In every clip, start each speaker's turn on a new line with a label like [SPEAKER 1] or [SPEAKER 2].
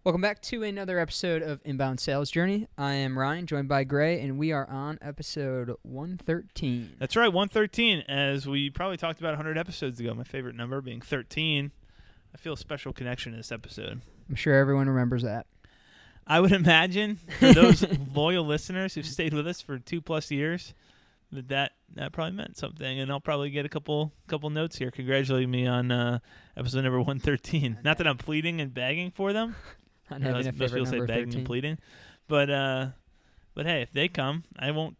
[SPEAKER 1] Welcome back to another episode of Inbound Sales Journey. I am Ryan, joined by Gray, and we are on episode 113.
[SPEAKER 2] That's right, 113, as we probably talked about 100 episodes ago. My favorite number being 13. I feel a special connection to this episode.
[SPEAKER 1] I'm sure everyone remembers that.
[SPEAKER 2] I would imagine, for those loyal listeners who've stayed with us for 2+ years, that probably meant something. And I'll probably get a couple notes here congratulating me on episode number 113. Not that I'm pleading and begging for them.
[SPEAKER 1] On having a
[SPEAKER 2] Most
[SPEAKER 1] favorite
[SPEAKER 2] people say
[SPEAKER 1] number
[SPEAKER 2] begging
[SPEAKER 1] 13.
[SPEAKER 2] and pleading. But hey, if they come, I won't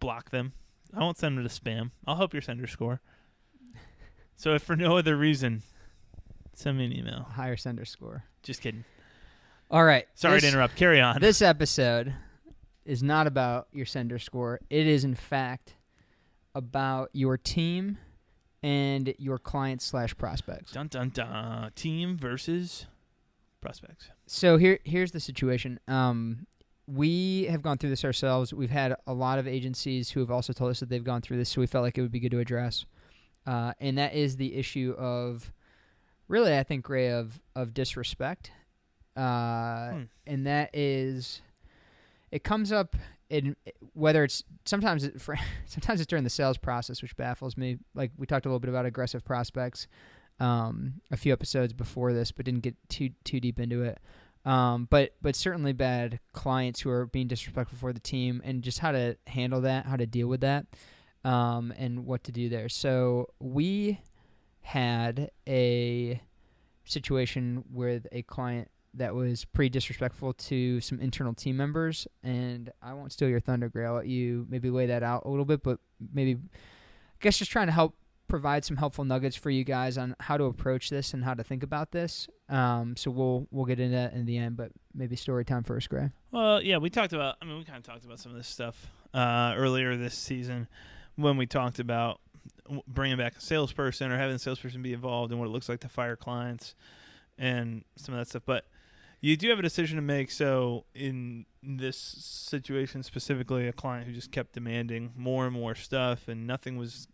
[SPEAKER 2] block them. I won't send them to spam. I'll help your sender score. So if for no other reason, send me an email.
[SPEAKER 1] Higher sender score.
[SPEAKER 2] Just kidding.
[SPEAKER 1] All right.
[SPEAKER 2] Sorry to interrupt. Carry on.
[SPEAKER 1] This episode is not about your sender score. It is, in fact, about your team and your clients/prospects.
[SPEAKER 2] Dun, dun, dun. Team versus prospects.
[SPEAKER 1] So here's the situation. We have gone through this ourselves. We've had a lot of agencies who have also told us that they've gone through this, so we felt like it would be good to address. And that is the issue of, really, I think, Gray, of disrespect. And that is, it comes up in whether it's sometimes it's during the sales process, which baffles me. Like we talked a little bit about aggressive prospects a few episodes before this, but didn't get too deep into it. But certainly bad clients who are being disrespectful for the team, and just how to handle that, how to deal with that, and what to do there. So we had a situation with a client that was pretty disrespectful to some internal team members, and I won't steal your thunder, Gray. I'll let you maybe lay that out a little bit, but maybe, I guess, just trying to help provide some helpful nuggets for you guys on how to approach this and how to think about this. So we'll get into that in the end, but maybe story time first, Gray.
[SPEAKER 2] Well, yeah, we kind of talked about some of this stuff earlier this season when we talked about bringing back a salesperson or having the salesperson be involved in what it looks like to fire clients and some of that stuff. But you do have a decision to make. So in this situation specifically, a client who just kept demanding more and more stuff and nothing was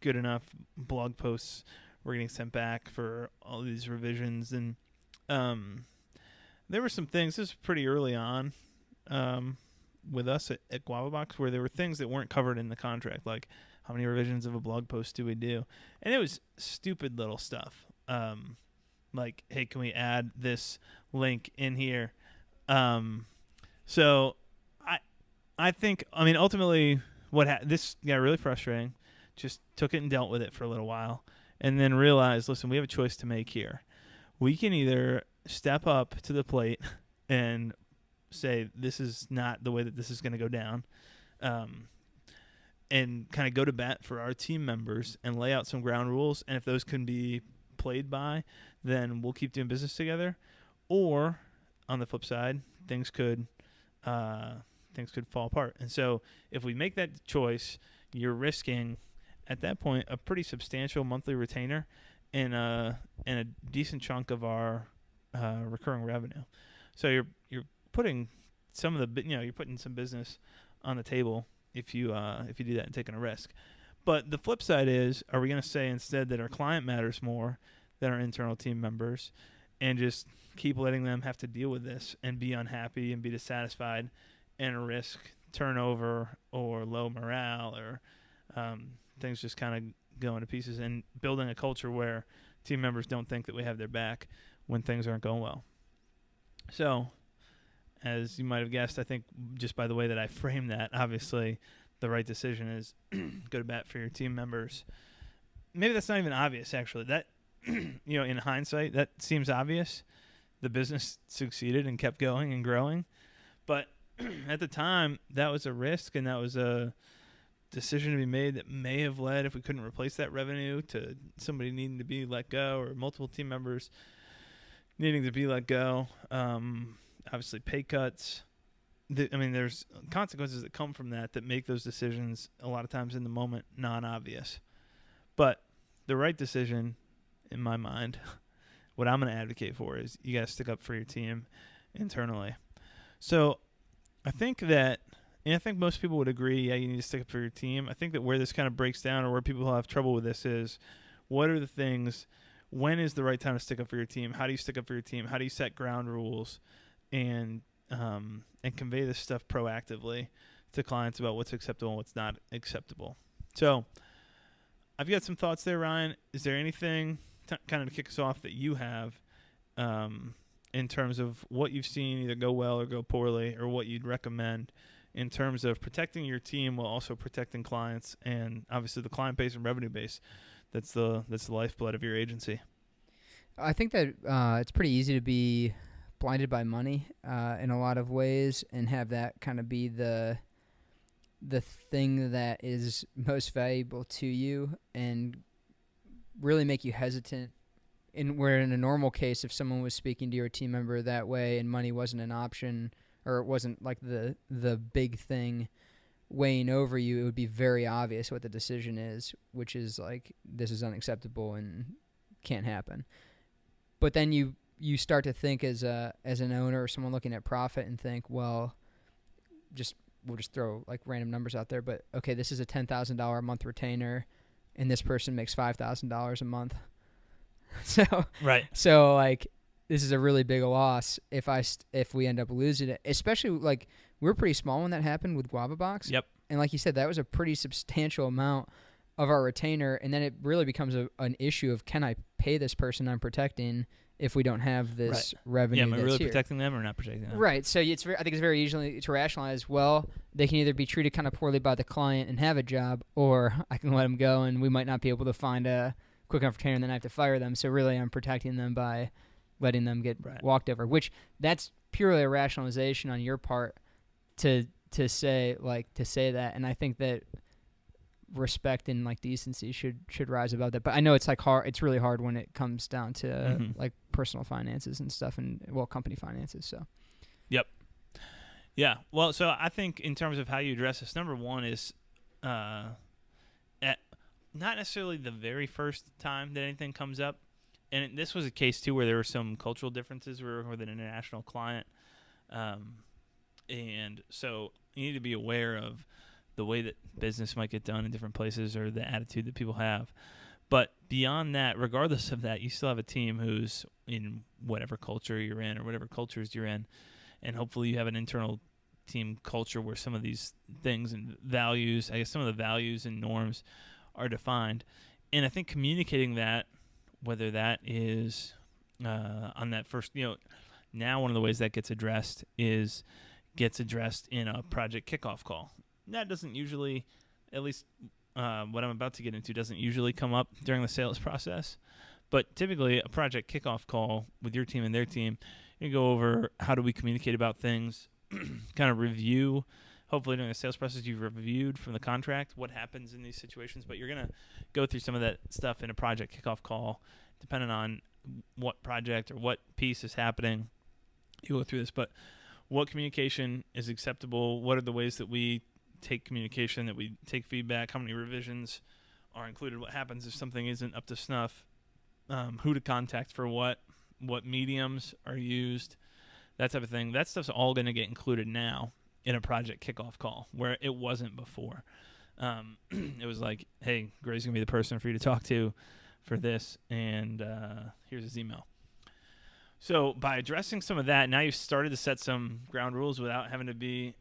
[SPEAKER 2] good enough. Blog posts were getting sent back for all these revisions. And there were some things, this was pretty early on with us at Guava Box, where there were things that weren't covered in the contract, like how many revisions of a blog post do we do? And it was stupid little stuff. Like, hey, can we add this link in here? So I think, ultimately, this got really frustrating. Just took it and dealt with it for a little while, and then realized, listen, we have a choice to make here. We can either step up to the plate and say this is not the way that this is going to go down, and kind of go to bat for our team members and lay out some ground rules, and if those can be played by, then we'll keep doing business together. Or on the flip side, things could fall apart. And so if we make that choice, you're risking at that point a pretty substantial monthly retainer and a decent chunk of our recurring revenue. So you're putting some of the you're putting some business on the table if you do that and taking a risk. But the flip side is, are we going to say instead that our client matters more than our internal team members, and just keep letting them have to deal with this and be unhappy and be dissatisfied and risk turnover or low morale or things just kind of going to pieces, and building a culture where team members don't think that we have their back when things aren't going well? So, as you might have guessed, I think just by the way that I framed that, obviously the right decision is go to bat for your team members. Maybe that's not even obvious, actually. That, in hindsight, that seems obvious. The business succeeded and kept going and growing. But at the time, that was a risk, and that was a decision to be made that may have led, if we couldn't replace that revenue, to somebody needing to be let go or multiple team members needing to be let go. Obviously, pay cuts. There's consequences that come from that make those decisions a lot of times in the moment non-obvious. But the right decision, in my mind, what I'm going to advocate for is you got to stick up for your team internally. So I think most people would agree, yeah, you need to stick up for your team. I think that where this kind of breaks down, or where people have trouble with this, is what are the things when is the right time to stick up for your team? How do you stick up for your team? How do you set ground rules and convey this stuff proactively to clients about what's acceptable and what's not acceptable? So I've got some thoughts there, Ryan. Is there anything kind of to kick us off that you have in terms of what you've seen either go well or go poorly, or what you'd recommend in terms of protecting your team while also protecting clients and obviously the client base and revenue base? That's the lifeblood of your agency.
[SPEAKER 1] I think that it's pretty easy to be blinded by money in a lot of ways and have that kind of be the thing that is most valuable to you and really make you hesitant. Where in a normal case, if someone was speaking to your team member that way and money wasn't an option, or it wasn't like the big thing weighing over you, it would be very obvious what the decision is, which is like, this is unacceptable and can't happen. But then you start to think as an owner or someone looking at profit and think, well, we'll just throw like random numbers out there, but okay, this is a $10,000 a month retainer and this person makes $5,000 a month. So like, this is a really big loss if we end up losing it, especially like we were pretty small when that happened with Guava Box.
[SPEAKER 2] Yep.
[SPEAKER 1] And like you said, that was a pretty substantial amount of our retainer. And then it really becomes an issue of, can I pay this person I'm protecting if we don't have this revenue?
[SPEAKER 2] Yeah, am I really
[SPEAKER 1] here?
[SPEAKER 2] protecting them or not protecting them?
[SPEAKER 1] Right. So I think it's very easy to rationalize, well, they can either be treated kind of poorly by the client and have a job, or I can let them go and we might not be able to find a quick enough retainer and then I have to fire them. So really I'm protecting them by letting them get walked over, which that's purely a rationalization on your part to say that. And I think that respect and like decency should rise above that. But I know it's like hard. It's really hard when it comes down to like personal finances and stuff, and company finances. So.
[SPEAKER 2] Yep. Yeah. Well, so I think in terms of how you address this, number one is, at not necessarily the very first time that anything comes up. And this was a case, too, where there were some cultural differences. We were with an international client. And so you need to be aware of the way that business might get done in different places or the attitude that people have. But beyond that, regardless of that, you still have a team who's in whatever culture you're in or whatever cultures you're in. And hopefully you have an internal team culture where some of these things and values, I guess some of the values and norms are defined. And I think communicating that, whether that is on that first, now one of the ways that gets addressed in a project kickoff call. That doesn't usually, at least what I'm about to get into, doesn't usually come up during the sales process. But typically a project kickoff call with your team and their team, you go over how do we communicate about things, kind of review. Hopefully during the sales process you've reviewed from the contract what happens in these situations, but you're going to go through some of that stuff in a project kickoff call, depending on what project or what piece is happening. You go through this, but what communication is acceptable? What are the ways that we take communication, that we take feedback? How many revisions are included? What happens if something isn't up to snuff? Who to contact for what mediums are used, that type of thing. That stuff's all going to get included now in a project kickoff call, where it wasn't before. It was like, hey, Gray's going to be the person for you to talk to for this, and here's his email. So by addressing some of that, now you've started to set some ground rules without having to be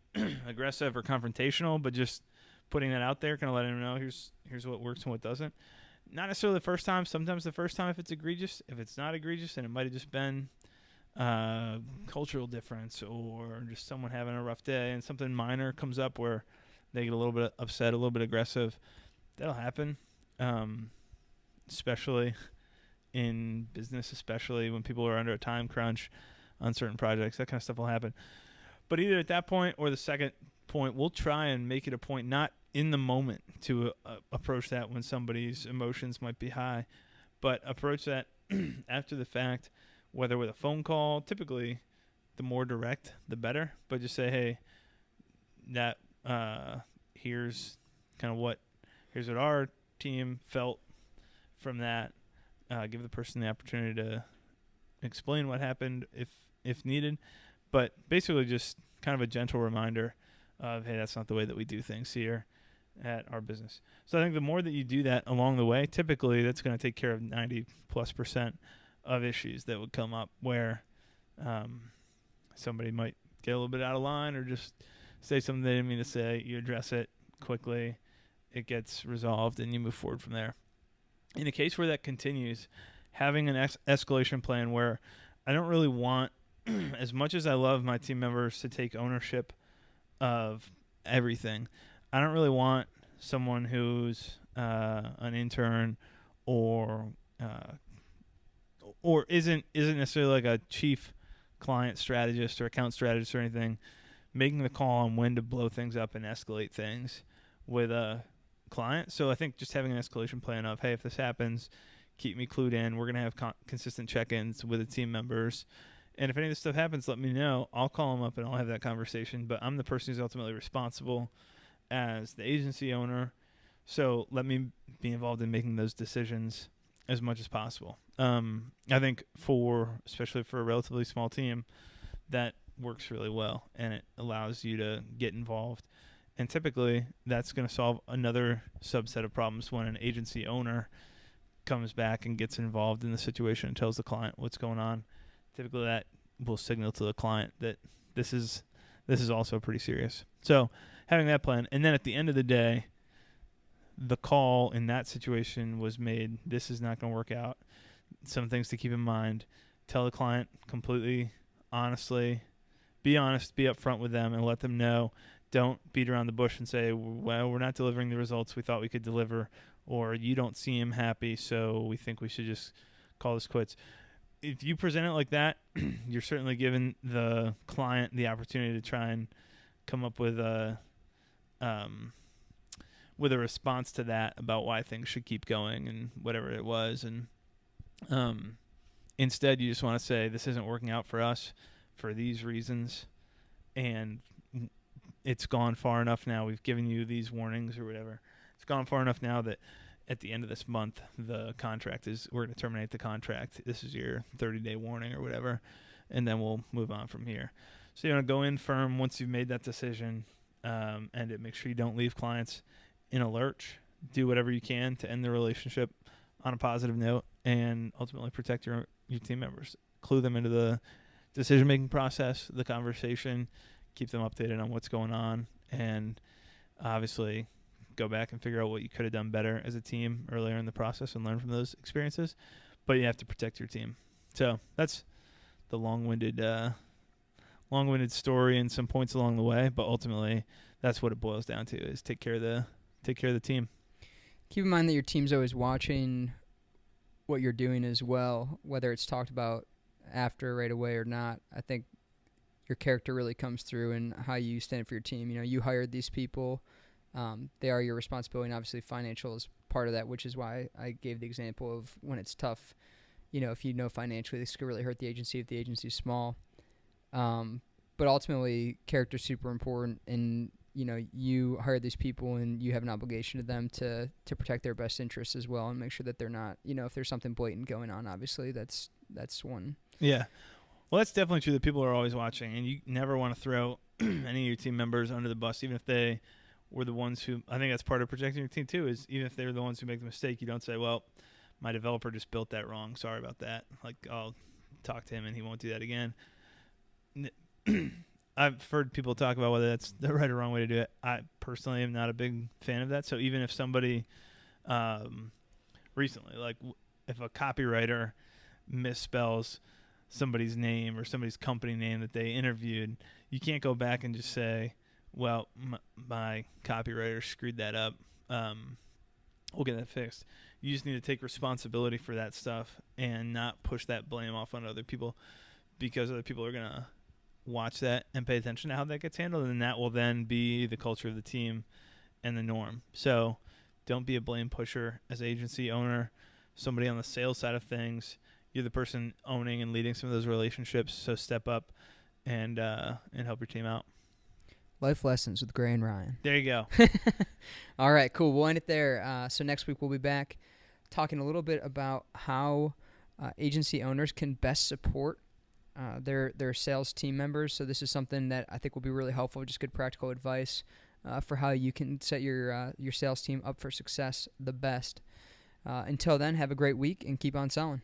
[SPEAKER 2] aggressive or confrontational, but just putting that out there, kind of letting them know here's what works and what doesn't. Not necessarily the first time. Sometimes the first time if it's egregious. If it's not egregious, then it might have just been cultural difference or just someone having a rough day and something minor comes up where they get a little bit upset, a little bit aggressive. That'll happen, especially in business, especially when people are under a time crunch on certain projects. That kind of stuff will happen. But either at that point or the second point, we'll try and make it a point not in the moment to approach that when somebody's emotions might be high, but approach that after the fact, whether with a phone call. Typically, the more direct, the better. But just say, hey, that here's what our team felt from that. Give the person the opportunity to explain what happened if needed. But basically just kind of a gentle reminder of, hey, that's not the way that we do things here. at our business. So I think the more that you do that along the way, typically that's going to take care of 90+% of issues that would come up where somebody might get a little bit out of line or just say something they didn't mean to say. You address it quickly, it gets resolved, and you move forward from there. In a case where that continues, having an escalation plan where I don't really want, as much as I love my team members to take ownership of everything, I don't really want someone who's an intern or isn't necessarily like a chief client strategist or account strategist or anything, making the call on when to blow things up and escalate things with a client. So I think just having an escalation plan of, hey, if this happens, keep me clued in. We're going to have consistent check-ins with the team members. And if any of this stuff happens, let me know. I'll call them up and I'll have that conversation. But I'm the person who's ultimately responsible as the agency owner. So let me be involved in making those decisions as much as possible. I think especially for a relatively small team, that works really well, and it allows you to get involved. And typically that's going to solve another subset of problems when an agency owner comes back and gets involved in the situation and tells the client what's going on. Typically that will signal to the client that this is also pretty serious. So having that plan, and then at the end of the day, the call in that situation was made, this is not going to work out. Some things to keep in mind. Tell the client completely honestly, be honest, be upfront with them, and let them know. Don't beat around the bush and say, well, we're not delivering the results we thought we could deliver, or you don't seem happy, so we think we should just call this quits. If you present it like that, you're certainly giving the client the opportunity to try and come up with a response to that about why things should keep going and whatever it was. And instead, you just want to say, this isn't working out for us for these reasons, and it's gone far enough now. We've given you these warnings or whatever. It's gone far enough now that at the end of this month, we're going to terminate the contract. This is your 30-day warning or whatever, and then we'll move on from here. So you want to go in firm once you've made that decision, and make sure you don't leave clients in a lurch. Do whatever you can to end the relationship on a positive note and ultimately protect your team members. Clue them into the decision-making process, the conversation, keep them updated on what's going on, and obviously go back and figure out what you could have done better as a team earlier in the process and learn from those experiences. But you have to protect your team. So that's the long-winded story and some points along the way, but ultimately that's what it boils down to, is take care of the team.
[SPEAKER 1] Keep in mind that your team's always watching what you're doing as well, whether it's talked about after right away or not. I think your character really comes through in how you stand for your team. You know, you hired these people. They are your responsibility, and obviously financial is part of that, which is why I gave the example of when it's tough. You know, if you know financially, this could really hurt the agency if the agency's small. But ultimately, character's super important, and you know, you hire these people and you have an obligation to them to protect their best interests as well and make sure that they're not, you know, if there's something blatant going on, obviously that's one.
[SPEAKER 2] Yeah. Well, that's definitely true that people are always watching, and you never want to throw any of your team members under the bus, even if they were the ones who, I think that's part of protecting your team too, is even if they're the ones who make the mistake, you don't say, well, my developer just built that wrong. Sorry about that. Like, I'll talk to him and he won't do that again. I've heard people talk about whether that's the right or wrong way to do it. I personally am not a big fan of that. So even if somebody recently, like if a copywriter misspells somebody's name or somebody's company name that they interviewed, you can't go back and just say, well, my copywriter screwed that up. We'll get that fixed. You just need to take responsibility for that stuff and not push that blame off on other people, because other people are going to watch that and pay attention to how that gets handled, and that will then be the culture of the team and the norm. So don't be a blame pusher as agency owner, somebody on the sales side of things. You're the person owning and leading some of those relationships, so step up and help your team out.
[SPEAKER 1] Life lessons with Gray and Ryan.
[SPEAKER 2] There you go.
[SPEAKER 1] All right, cool. We'll end it there. So next week we'll be back talking a little bit about how agency owners can best support their sales team members. So this is something that I think will be really helpful, just good practical advice. for how you can set your sales team up for success the best. Until then, have a great week and keep on selling.